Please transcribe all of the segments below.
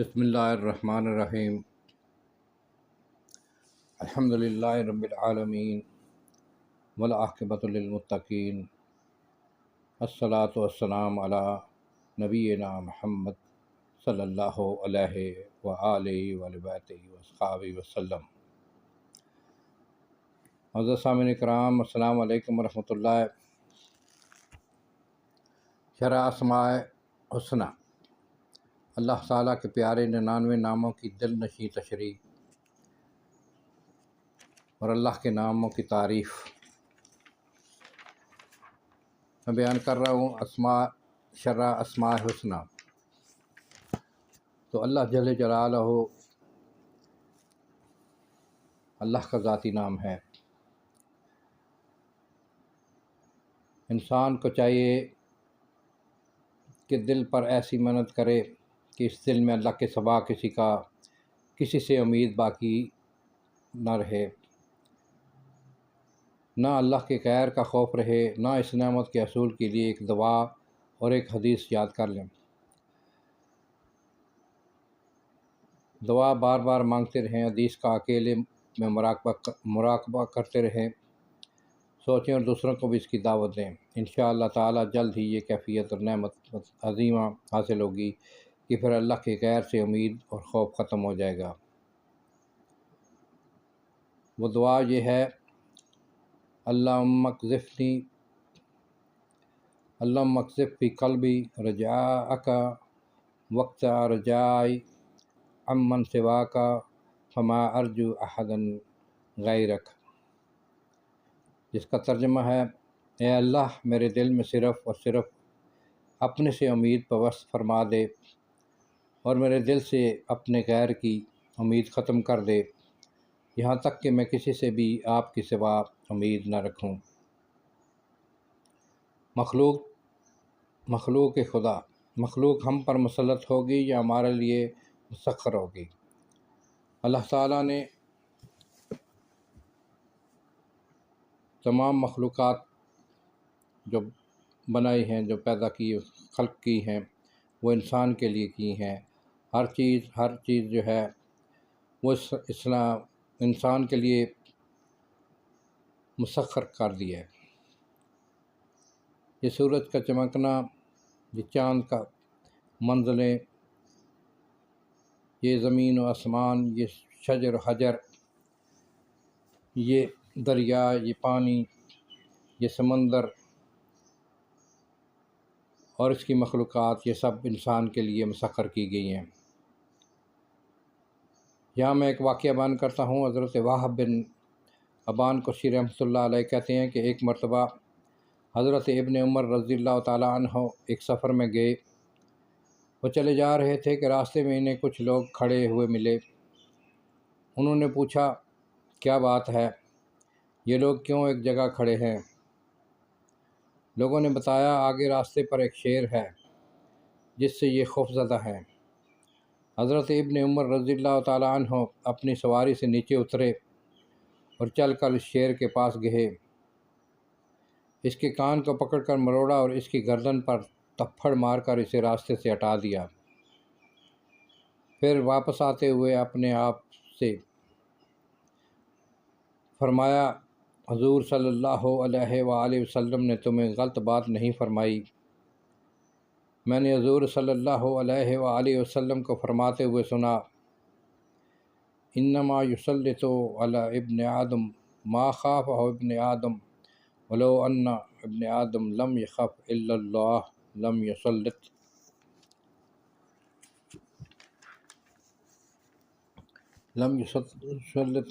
بسم اللہ الرحمن الرحیم۔ الحمد للہ رب العالمین والعاقبۃ للمتقین، الصلاۃ والسلام علی نبینا محمد صلی اللہ علیہ وآلہ وبیتہ واصحابہ وسلم۔ حضرت سامعین کرام، السلام علیکم ورحمۃ اللہ۔ شرح اسماء حسنی، اللہ تعالیٰ کے پیارے 99 ناموں کی دل نشیں تشریح اور اللہ کے ناموں کی تعریف میں بیان کر رہا ہوں۔ شرح اسماء حسنی تو اللہ جل جلالہ اللہ کا ذاتی نام ہے۔ انسان کو چاہیے کہ دل پر ایسی محنت کرے کہ اس دل میں اللہ کے سوا کسی سے امید باقی نہ رہے، نہ اللہ کے غیر کا خوف رہے، نہ اس نعمت کے حصول کے لیے ایک دعا اور ایک حدیث یاد کر لیں۔ دعا بار بار مانگتے رہیں، حدیث کا اکیلے میں مراقبہ کرتے رہیں، سوچیں اور دوسروں کو بھی اس کی دعوت دیں۔ انشاءاللہ تعالی جلد ہی یہ کیفیت اور نعمت عظیمہ حاصل ہوگی کہ پھر اللہ کے غیر سے امید اور خوف ختم ہو جائے گا۔ وہ دعا یہ ہے: اللہم اقذف فی قلبی رجاءک وقت رجائی عمن سواک فما ارجو احدا غیرک، جس کا ترجمہ ہے: اے اللہ، میرے دل میں صرف اور صرف اپنے سے امید پوست فرما دے اور میرے دل سے اپنے غیر کی امید ختم کر دے، یہاں تک کہ میں کسی سے بھی آپ کی سوا امید نہ رکھوں۔ مخلوق خدا، مخلوق ہم پر مسلط ہوگی یا ہمارے لیے مسخر ہوگی؟ اللہ تعالیٰ نے تمام مخلوقات جو بنائی ہیں، جو پیدا کی، خلق کی ہیں، وہ انسان کے لیے کی ہیں۔ ہر چیز جو ہے وہ انسان کے لیے مسخر کر دی ہے۔ یہ سورج کا چمکنا، یہ چاند کا منزلیں، یہ زمین و آسمان، یہ شجر و حجر، یہ دریا، یہ پانی، یہ سمندر اور اس کی مخلوقات، یہ سب انسان کے لیے مسخر کی گئی ہیں۔ یہاں میں ایک واقعہ بیان کرتا ہوں۔ حضرت وہب بن ابان کوشی رحمۃ اللہ علیہ کہتے ہیں کہ ایک مرتبہ حضرت ابن عمر رضی اللہ تعالیٰ عنہ ایک سفر میں گئے۔ وہ چلے جا رہے تھے کہ راستے میں انہیں کچھ لوگ کھڑے ہوئے ملے۔ انہوں نے پوچھا، کیا بات ہے؟ یہ لوگ کیوں ایک جگہ کھڑے ہیں؟ لوگوں نے بتایا، آگے راستے پر ایک شیر ہے جس سے یہ خوفزدہ ہیں۔ حضرت ابن عمر رضی اللہ تعالیٰ عنہ اپنی سواری سے نیچے اترے اور چل کر اس شیر کے پاس گئے، اس کے کان کو پکڑ کر مروڑا اور اس کی گردن پر تھپڑ مار کر اسے راستے سے ہٹا دیا۔ پھر واپس آتے ہوئے اپنے آپ سے فرمایا، حضور صلی اللہ علیہ وآلہ وسلم نے تمہیں غلط بات نہیں فرمائی۔ میں نے حضور صلی اللہ علیہ وآلہ وسلم کو فرماتے ہوئے سنا، انما یسلط علی ابن آدم ما خافہ ابن آدم ولو ان ابن آدم لم یخف الا اللہ لم یسلط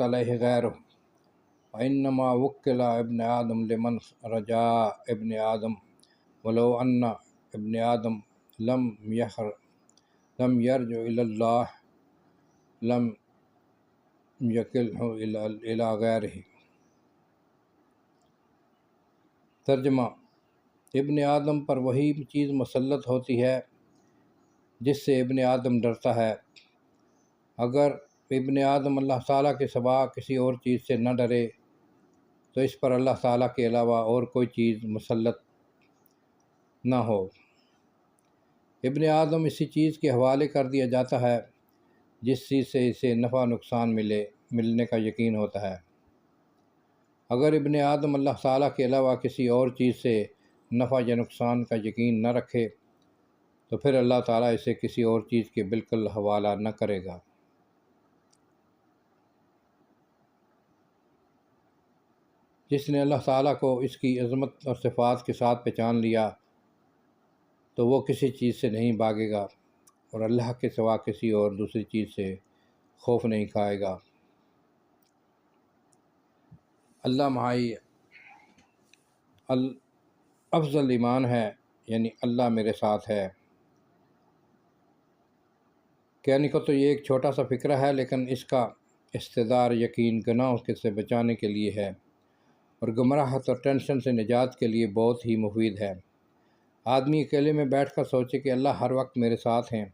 علیہ غیرہ وانما وکل ابن آدم لمن رجاء ابن آدم ولو ان ابن آدم لم یرجع الی اللہ لم یکلہ الی غیرہ۔ ترجمہ: ابن آدم پر وہی چیز مسلط ہوتی ہے جس سے ابن آدم ڈرتا ہے۔ اگر ابن آدم اللہ تعالیٰ کے سوا کسی اور چیز سے نہ ڈرے تو اس پر اللہ تعالیٰ کے علاوہ اور کوئی چیز مسلط نہ ہو۔ ابن آدم اسی چیز کے حوالے کر دیا جاتا ہے جس چیز سے اسے نفع نقصان ملنے کا یقین ہوتا ہے۔ اگر ابن آدم اللہ تعالیٰ کے علاوہ کسی اور چیز سے نفع یا نقصان کا یقین نہ رکھے تو پھر اللہ تعالیٰ اسے کسی اور چیز کے بالکل حوالہ نہ کرے گا۔ جس نے اللہ تعالیٰ کو اس کی عظمت اور صفات کے ساتھ پہچان لیا تو وہ کسی چیز سے نہیں بھاگے گا اور اللہ کے سوا کسی اور دوسری چیز سے خوف نہیں کھائے گا۔ اللہ معائی افضل ایمان ہے، یعنی اللہ میرے ساتھ ہے۔ کہنے کو تو یہ ایک چھوٹا سا فقرہ ہے، لیکن اس کا استدار یقین گناہوں سے بچانے کے لیے ہے اور گمراہت اور ٹینشن سے نجات کے لیے بہت ہی مفید ہے۔ آدمی اکیلے میں بیٹھ کر سوچے کہ اللہ ہر وقت میرے ساتھ ہیں۔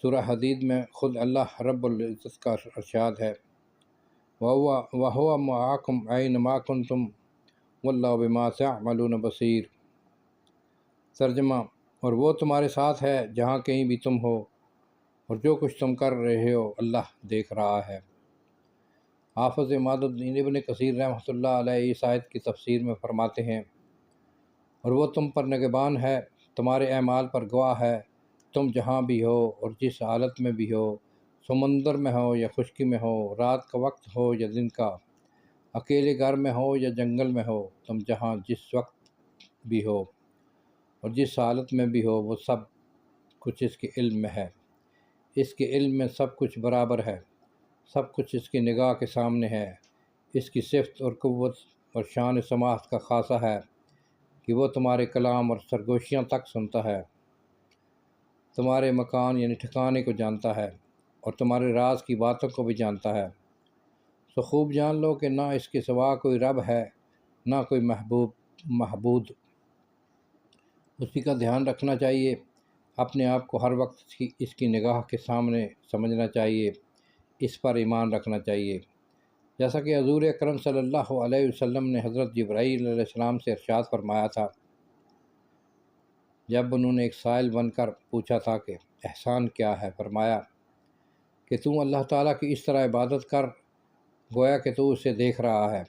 سورہ حدید میں خود اللہ رب العزت کا ارشاد ہے، وَهُوَ مَعَكُمْ أَيْنَمَا كُنْتُمْ وَاللَّهُ بِمَا تَعْمَلُونَ بَصِيرٌ۔ ترجمہ، اور وہ تمہارے ساتھ ہے جہاں کہیں بھی تم ہو، اور جو کچھ تم کر رہے ہو اللہ دیکھ رہا ہے۔ حافظ عماد الدین ابن کثیر رحمۃ اللہ علیہ اس آیت کی تفسیر میں فرماتے ہیں، اور وہ تم پر نگہبان ہے، تمہارے اعمال پر گواہ ہے، تم جہاں بھی ہو اور جس حالت میں بھی ہو، سمندر میں ہو یا خشکی میں ہو، رات کا وقت ہو یا دن کا، اکیلے گھر میں ہو یا جنگل میں ہو، تم جہاں جس وقت بھی ہو اور جس حالت میں بھی ہو، وہ سب کچھ اس کے علم میں ہے۔ اس کے علم میں سب کچھ برابر ہے، سب کچھ اس کی نگاہ کے سامنے ہے۔ اس کی صفت اور قوت اور شان سماعت کا خاصہ ہے کہ وہ تمہارے کلام اور سرگوشیاں تک سنتا ہے، تمہارے مکان یعنی ٹھکانے کو جانتا ہے اور تمہارے راز کی باتوں کو بھی جانتا ہے۔ سو خوب جان لو کہ نہ اس کے سوا کوئی رب ہے، نہ کوئی معبود۔ اسی کا دھیان رکھنا چاہیے، اپنے آپ کو ہر وقت اس کی نگاہ کے سامنے سمجھنا چاہیے، اس پر ایمان رکھنا چاہیے۔ جیسا کہ حضور اکرم صلی اللہ علیہ وسلم نے حضرت جبرائیل علیہ السلام سے ارشاد فرمایا تھا، جب انہوں نے ایک سائل بن کر پوچھا تھا کہ احسان کیا ہے، فرمایا کہ تم اللہ تعالیٰ کی اس طرح عبادت کر گویا کہ تو اسے دیکھ رہا ہے،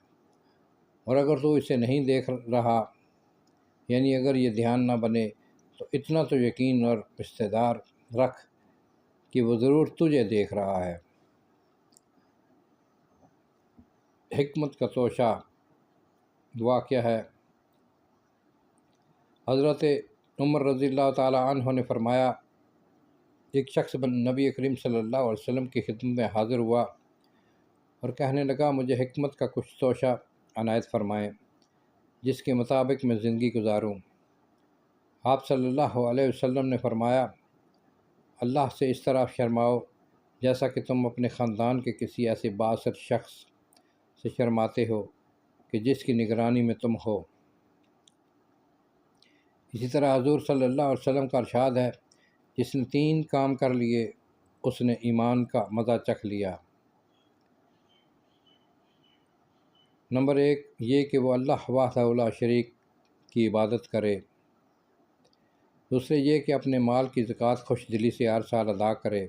اور اگر تو اسے نہیں دیکھ رہا، یعنی اگر یہ دھیان نہ بنے، تو اتنا تو یقین اور استدار رکھ کہ وہ ضرور تجھے دیکھ رہا ہے۔ حکمت کا توشہ واقعہ ہے، حضرت عمر رضی اللہ تعالیٰ عنہ نے فرمایا، ایک شخص نبی کریم صلی اللہ علیہ وسلم کی خدمت میں حاضر ہوا اور کہنے لگا، مجھے حکمت کا کچھ توشہ عنایت فرمائیں جس کے مطابق میں زندگی گزاروں۔ آپ صلی اللہ علیہ وسلم نے فرمایا، اللہ سے اس طرح شرماؤ جیسا کہ تم اپنے خاندان کے کسی ایسے بااثر شخص سے شرماتے ہو کہ جس کی نگرانی میں تم ہو۔ اسی طرح حضور صلی اللہ علیہ وسلم کا ارشاد ہے، جس نے 3 کام کر لیے اس نے ایمان کا مزہ چکھ لیا۔ نمبر 1 یہ کہ وہ اللہ وحدہ لا شریک کی عبادت کرے۔ دوسرے یہ کہ اپنے مال کی زکوٰۃ خوش دلی سے ہر سال ادا کرے۔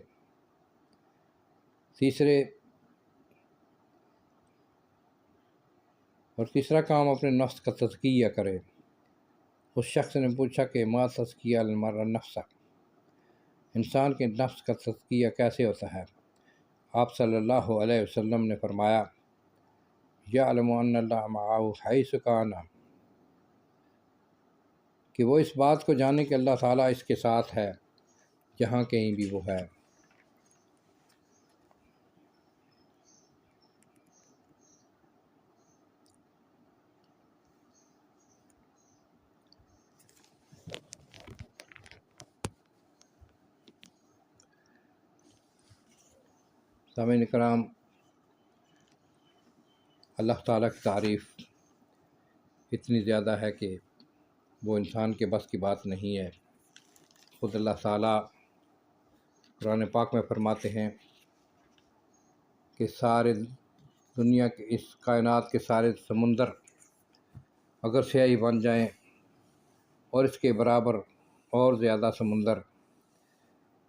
تیسرا کام اپنے نفس کا تزکیہ کرے۔ اس شخص نے پوچھا کہ ما تزکیہ المرء نفسہ، انسان کے نفس کا تزکیہ کیسے ہوتا ہے؟ آپ صلی اللہ علیہ وسلم نے فرمایا، یعلم ان اللہ معہ حیث کان، کہ وہ اس بات کو جانے کہ اللہ تعالیٰ اس کے ساتھ ہے جہاں کہیں بھی وہ ہے۔ سامعین کرام، اللہ تعالیٰ کی تعریف اتنی زیادہ ہے کہ وہ انسان کے بس کی بات نہیں ہے۔ خود اللہ تعالیٰ قرآن پاک میں فرماتے ہیں کہ سارے دنیا کے اس کائنات کے سارے سمندر اگر سیاہی بن جائیں اور اس کے برابر اور زیادہ سمندر